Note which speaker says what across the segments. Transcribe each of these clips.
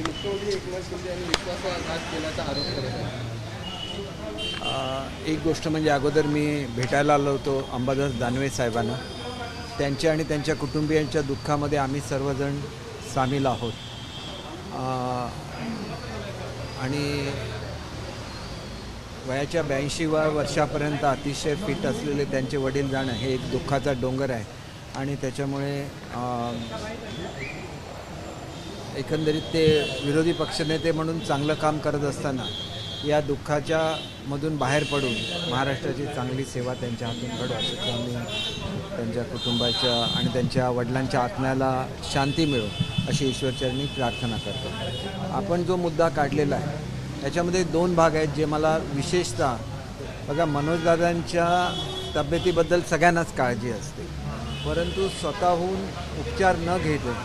Speaker 1: मुख्यमंत्री एकनाथ शिंदे यांनी विश्वासघात केल्याचा आरोप करत आहे।
Speaker 2: एक गोष्ट म्हणजे अगोदर मी भेटायला आलो होतो अंबादास दानवे साहेबांना, त्यांच्या आणि त्यांच्या कुटुंबियांच्या दुःखामध्ये आम्ही सर्वजण सामील आहोत आणि वयाच्या 82व्या वर्षापर्यंत अतिशय फिट असलेले त्यांचे वडील जाणं हे एक दुःखाचा डोंगर आहे आणि त्याच्यामुळे एकंदरीत ते विरोधी पक्षनेते म्हणून चांगलं काम करत असताना या दुःखाच्या मधून बाहेर पडून महाराष्ट्राची चांगली सेवा त्यांच्या हातून घडो असं मी त्यांच्या कुटुंबाच्या आणि त्यांच्या वडिलांच्या आत्म्याला शांती मिळो अशी ईश्वरचरणी प्रार्थना करतो। आपण जो मुद्दा काढलेला आहे त्याच्यामध्ये 2 भाग आहेत जे मला विशेषतः बघा, मनोजदादांच्या तब्येतीबद्दल सगळ्यांनाच काळजी असते, परंतु स्वतःहून उपचार न घेते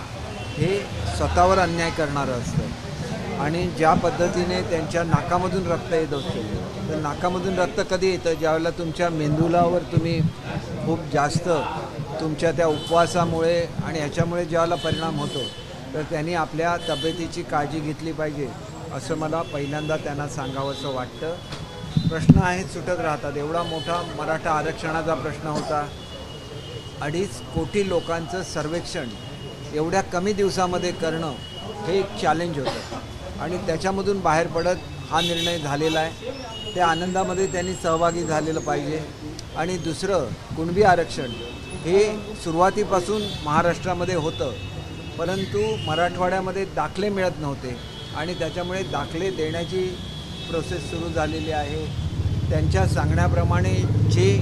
Speaker 2: हे स्वतःवर अन्याय करणारं असतं आणि ज्या पद्धतीने त्यांच्या नाकामधून रक्त येत असतं तर नाकामधून रक्त कधी येतं ज्यावेळेला तुमच्या मेंदुलावर तुम्ही खूप जास्त तुमच्या त्या उपवासामुळे आणि ह्याच्यामुळे ज्यावेळेला परिणाम होतो तर त्यांनी आपल्या तब्येतीची काळजी घेतली पाहिजे असं मला पहिल्यांदा त्यांना सांगावंसं वाटतं। प्रश्न आहेत सुटत राहतात। एवढा मोठा मराठा आरक्षणाचा प्रश्न होता, 2.5 कोटी लोकांचं सर्वेक्षण एवढ्या कमी दिवसामध्ये करणं हे एक चॅलेंज होतं आणि त्याच्यामधून बाहेर पडत हा निर्णय झालेला आहे। त्या आनंदामध्ये त्यांनी सहभागी झालेलं पाहिजे। आणि दुसरं, कुणबी आरक्षण हे सुरुवातीपासून महाराष्ट्रामध्ये होतं, परंतु मराठवाड्यामध्ये दाखले मिळत नव्हते आणि त्याच्यामुळे दाखले देण्याची प्रोसेस सुरू झालेली आहे। त्यांच्या सांगण्याप्रमाणे जे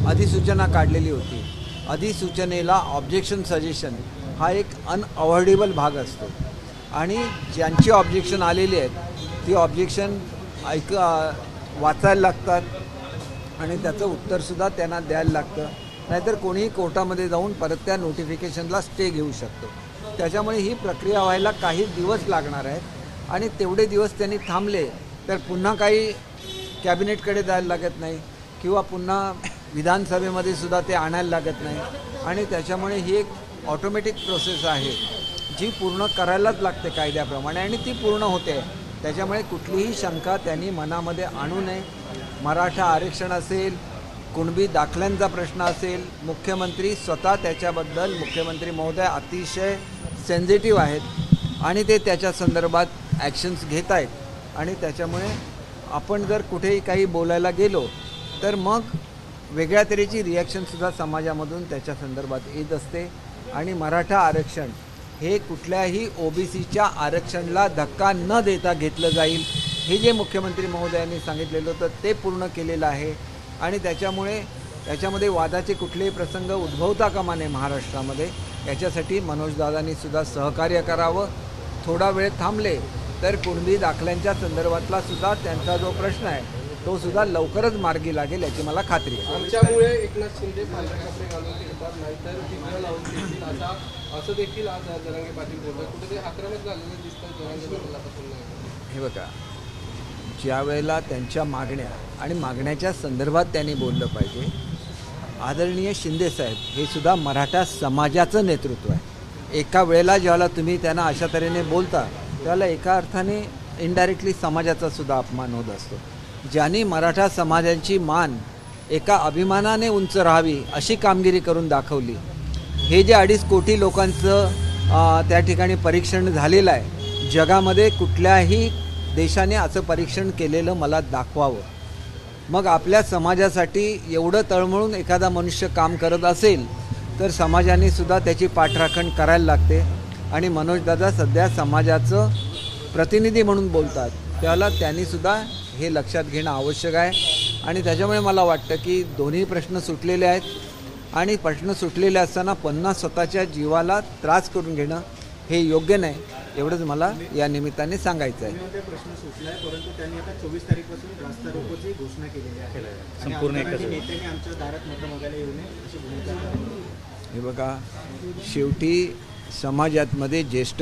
Speaker 2: अधिसूचना काढलेली होती, अधिसूचनेला ऑब्जेक्शन सजेशन हा एक अनअवॉइडेबल भाग असतो आणि ज्यांची ऑब्जेक्शन आलेली आहेत ती ऑब्जेक्शन वाचायला लागतात आणि त्याचं उत्तरसुद्धा त्यांना द्यायला लागतं, नाहीतर कोणीही कोर्टामध्ये जाऊन परत त्या नोटिफिकेशनला स्टे घेऊ शकतो। त्याच्यामुळे ही प्रक्रिया व्हायला काही दिवस लागणार आहेत आणि तेवढे दिवस त्यांनी थांबले तर पुन्हा काही कॅबिनेटकडे जायला लागत नाही किंवा पुन्हा विधानसभेमध्ये सुद्धा ते आणायला लागत नाही आणि त्याच्यामुळे ही एक ऑटोमॅटिक प्रोसेस आहे जी पूर्ण करायलाच लागते कायद्याप्रमाणे आणि ती पूर्ण होते। त्याच्यामुळे कुठलीही शंका त्यांनी मनामध्ये आणू नये। मराठा आरक्षण असेल, कुणबी दाखल्यांचा प्रश्न असेल, मुख्यमंत्री स्वतः त्याच्याबद्दल मुख्यमंत्री महोदय अतिशय सेन्सिटिव्ह आहेत आणि ते त्याच्या संदर्भात ॲक्शन्स घेत आहेत आणि त्याच्यामुळे आपण जर कुठेही काही बोलायला गेलो तर मग वेगळ्या तऱ्हेची रिॲक्शनसुद्धा समाजामधून त्याच्या संदर्भात येत असते आणि मराठा आरक्षण हे कुठल्याही OBCच्या आरक्षणाला धक्का न देता घेतलं जाईल हे जे मुख्यमंत्री महोदयांनी सांगितलेलं होतं ते पूर्ण केलेलं आहे आणि त्याच्यामध्ये वादाचे कुठलेही प्रसंग उद्भवता कामा नये महाराष्ट्रामध्ये। याच्यासाठी मनोजदादांनी सुद्धा सहकार्य करावं। थोडा वेळ थांबले तर कुणबी दाखल्यांच्या संदर्भातला सुद्धा त्यांचा जो प्रश्न आहे तो सुद्धा लवकरच मार्गी लागेल याची मला खात्री आहे।
Speaker 1: आमच्यामुळे एकनाथ शिंदे पांढरे कपडे घालून येतात नाहीतर टिकलं लावून देतील असं देखील आज जरांगे पाटील बोलतात। कुठेतरी आक्रमक झालेलं दिसतं जरांगे पाटलापासून।
Speaker 2: हे बघा, ज्या वेळेला त्यांच्या मागण्या आणि मागण्याच्या संदर्भात त्यांनी बोललं पाहिजे। आदरणीय शिंदेसाहेब हे सुद्धा मराठा समाजाचं नेतृत्व आहे। एका वेळेला ज्यावेळेला तुम्ही त्यांना अशा तऱ्हेने बोलता त्याला एका अर्थाने इनडायरेक्टली समाजाचा सुद्धा अपमान होत असतो। ज्यांनी मराठा समाजाची मान एका अभिमानाने उंच राहावी अशी कामगिरी करून दाखवली। हे जे 2.5 कोटी लोकांचं त्या ठिकाणी परीक्षण झालेलं आहे, जगामध्ये कुठल्याही देशाने असं परीक्षण केलेलं मला दाखवावं। मग आपल्या समाजासाठी एवढं तळमळून एखादा मनुष्य काम करत असेल तर समाजाने सुद्धा त्याची पाठराखण करायला लागते आणि मनोजदादा सध्या समाजाचं प्रतिनिधी म्हणून बोलतात, त्याला त्यांनीसुद्धा हे लक्षात घेणं आवश्यक आहे आणि त्याच्यामुळे मला वाटतं की दोन्ही प्रश्न सुटलेले आहेत आणि प्रश्न सुटलेले असताना पुन्हा स्वतःच्या जीवाला त्रास करून घेणं हे योग्य नाही, एवढंच मला या निमित्ताने सांगायचं आहे।
Speaker 3: प्रश्न सुटला आहे, परंतु त्यांनी आता 24 तारीखपासून रास्ता रोकोची घोषणा केलेली आहे। संपूर्ण नेत्यांनी आमच्या दारात मतं मागायला येऊ नये अशी भूमिका।
Speaker 2: हे बघा, शेवटी समाजामध्ये ज्येष्ठ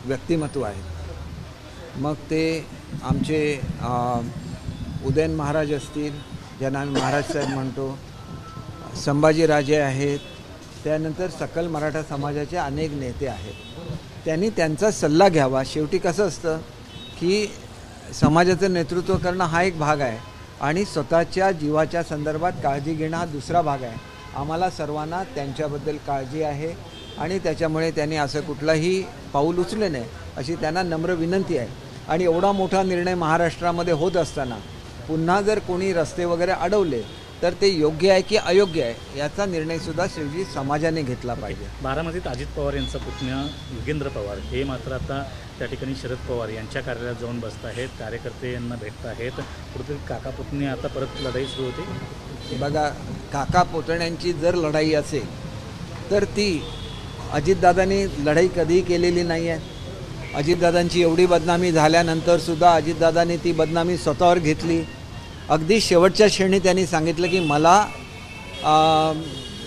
Speaker 2: व्यक्तिमत्व आहेत, मग ते आमचे उदयन महाराज असतील ज्यांना आम्ही महाराज साहेब म्हणतो, संभाजीराजे आहेत, त्यानंतर सकल मराठा समाजाचे अनेक नेते आहेत। त्यांनी त्यांचा सल्ला घ्यावा. शेवटी कसं असतं की समाजाचं नेतृत्व करणं हा एक भाग आहे आणि स्वतःच्या जीवाच्या संदर्भात काळजी घेणं हा दुसरा भाग आहे. आम्हाला सर्वांना त्यांच्याबद्दल काळजी आहे आणि त्याच्यामुळे त्यांनी असं कुठलाही पाऊल उचलले नाही अशी त्यांना नम्र विनंती आहे. आणि एवढा मोठा निर्णय महाराष्ट्रामध्ये होत असताना पुन्हा जर कोणी रस्ते वगैरे अडवले तर ते योग्य आहे की अयोग्य आहे याचा निर्णयसुद्धा शेवटी समाजाने घेतला पाहिजे.
Speaker 4: बारामतीत अजित पवार यांचा पुतण्या युगेंद्र पवार हे मात्र आता त्या ठिकाणी शरद पवार यांच्या कार्यालयात जाऊन बसत आहेत, कार्यकर्ते यांना भेटत आहेत. कुठेतरी काका पुतणी आता परत लढाई सुरू होते.
Speaker 2: बघा, काका पुतण्यांची जर लढाई असेल तर ती अजितदादांनी लढाई कधीही केलेली नाही आहे. अजितदादांची एवढी बदनामी झाल्यानंतरसुद्धा अजितदादांनी ती बदनामी स्वतःवर घेतली. अगदी शेवटच्या क्षणी त्यांनी सांगितलं की मला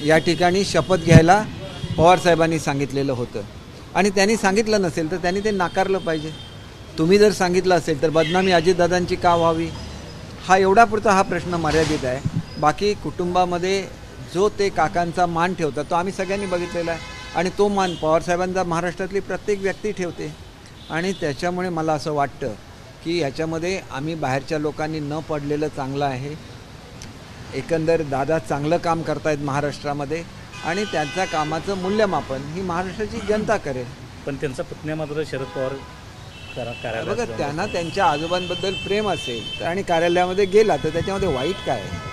Speaker 2: या ठिकाणी शपथ घ्यायला पवारसाहेबांनी सांगितलेलं होतं आणि त्यांनी सांगितलं नसेल तर त्यांनी ते नाकारलं पाहिजे. तुम्ही जर सांगितलं असेल तर बदनामी अजितदादांची का व्हावी हा एवढापुरता हा प्रश्न मर्यादित आहे. बाकी कुटुंबामध्ये जो ते काकांचा मान ठेवतात तो आम्ही सगळ्यांनी बघितलेला आहे आणि तो मान पवारसाहेबांचा महाराष्ट्रातली प्रत्येक व्यक्ती ठेवते आणि त्याच्यामुळे मला असं वाटतं की याच्यामध्ये आम्ही बाहेरच्या लोकांनी न पडलेलं चांगलं आहे. एकंदर दादा चांगलं काम करतायत महाराष्ट्रामध्ये आणि त्यांच्या कामाचं मूल्यमापन ही महाराष्ट्राची जनता करेल.
Speaker 4: पण त्यांचा पुतण्या मात्र शरद पवार कार्यालयात
Speaker 2: बघा, त्यांना त्यांच्या आजोबांबद्दल प्रेम असेल आणि कार्यालयामध्ये गेला तर त्याच्यामध्ये वाईट काय आहे.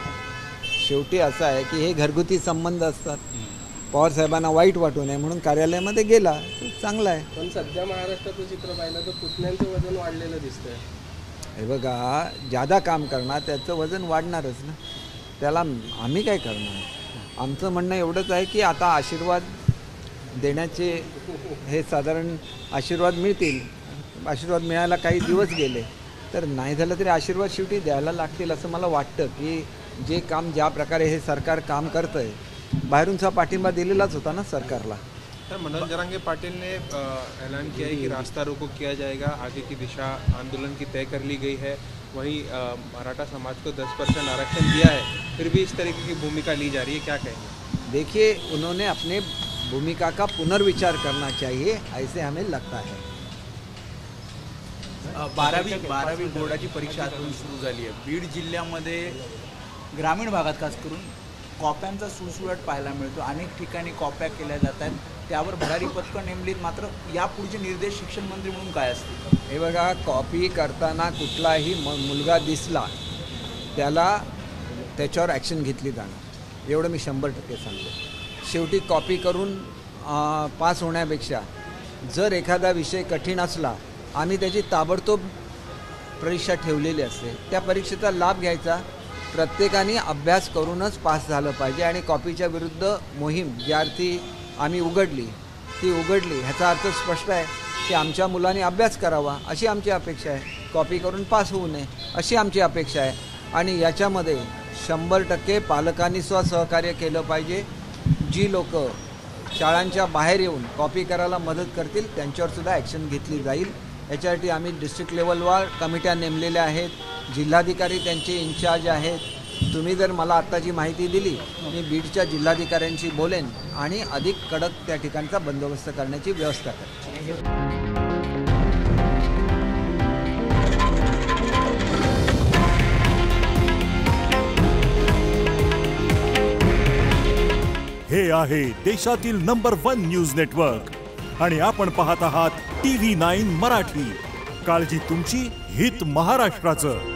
Speaker 2: शेवटी असं आहे की हे घरगुती संबंध असतात. पवारसाहेबांना वाईट वाटू नये म्हणून कार्यालयामध्ये गेला तर चांगला आहे.
Speaker 1: पण सध्या महाराष्ट्राचं चित्र पाहिलं तर पुतण्यांचं वजन वाढलेलं दिसतंय.
Speaker 2: हे बघा, ज्यादा काम करणार त्याचं वजन वाढणारच ना. त्याला आम्ही काय करणार. आमचं म्हणणं एवढंच आहे की आता आशीर्वाद देण्याचे हे साधारण आशीर्वाद मिळतील. आशीर्वाद मिळायला काही दिवस गेले तर नाही झालं तरी आशीर्वाद शेवटी द्यायला लागतील असं मला वाटतं. की जे काम ज्या प्रकारे हे सरकार काम करतं आहे बाहेरूनचा पाठिंबा दिलेलाच होता ना सरकारला.
Speaker 5: सर, मनोज जरांगे पाटिल ने ऐलान किया है कि रास्ता रोको किया जाएगा, आगे की दिशा आंदोलन की तय कर ली गई है. वहीं मराठा समाज को 10% आरक्षण दिया है, फिर भी इस तरीके की भूमिका ली जा रही है, क्या कहेंगे?
Speaker 2: देखिए, उन्होंने अपने भूमिका का पुनर्विचार करना चाहिए ऐसे हमें लगता है.
Speaker 6: 12वी बोर्डाची परीक्षा आजपासून सुरू झाली आहे. बीड जिल्ह्यामध्ये ग्रामीण भागात खास करून कॉप्यांचा सुळसुळाट पाहायला मिळतो. अनेक ठिकाणी कॉप्या केल्या जात आहेत, त्यावर भरारी पथकं नेमलीत. मात्र यापुढचे निर्देश शिक्षण मंत्री म्हणून काय असतील?
Speaker 2: हे बघा, कॉपी करताना कुठलाही मुलगा दिसला त्याच्यावर ॲक्शन घेतली जाणार एवढं मी 100% सांगतो. शेवटी कॉपी करून पास होण्यापेक्षा जर एखादा विषय कठीण असला आम्ही त्याची ताबडतोब परीक्षा ठेवलेली असते, त्या परीक्षेचा लाभ घ्यायचा. प्रत्येकाने अभ्यास करूनच पास झालं पाहिजे आणि कॉपीच्या विरुद्ध मोहीम ज्या अर्थी आम्ही उघडली ह्याचा अर्थ स्पष्ट आहे की आमच्या मुलांनी अभ्यास करावा अशी आमची अपेक्षा आहे. कॉपी करून पास होऊ नये अशी आमची अपेक्षा आहे आणि याच्यामध्ये 100% पालकांनी सहकार्य केलं पाहिजे. जी लोक शाळांच्या बाहेर येऊन कॉपी करायला मदत करतील त्यांच्यावरसुद्धा ॲक्शन घेतली जाईल. याच्यासाठी आम्ही डिस्ट्रिक्ट लेवलवर कमिट्या नेमलेल्या आहेत. जिल्हाधिकारी त्यांचे इन्चार्ज आहेत. तुम्ही जर मला आत्ताची माहिती दिली मी बीडच्या जिल्हाधिकाऱ्यांशी बोलेन आणि अधिक कडक त्या ठिकाणचा बंदोबस्त करण्याची व्यवस्था करेन.
Speaker 7: हे आहे देशातील नंबर 1 न्यूज नेटवर्क आणि आपण पाहत आहात TV9 मराठी. काळजी तुमची, हित महाराष्ट्राचं.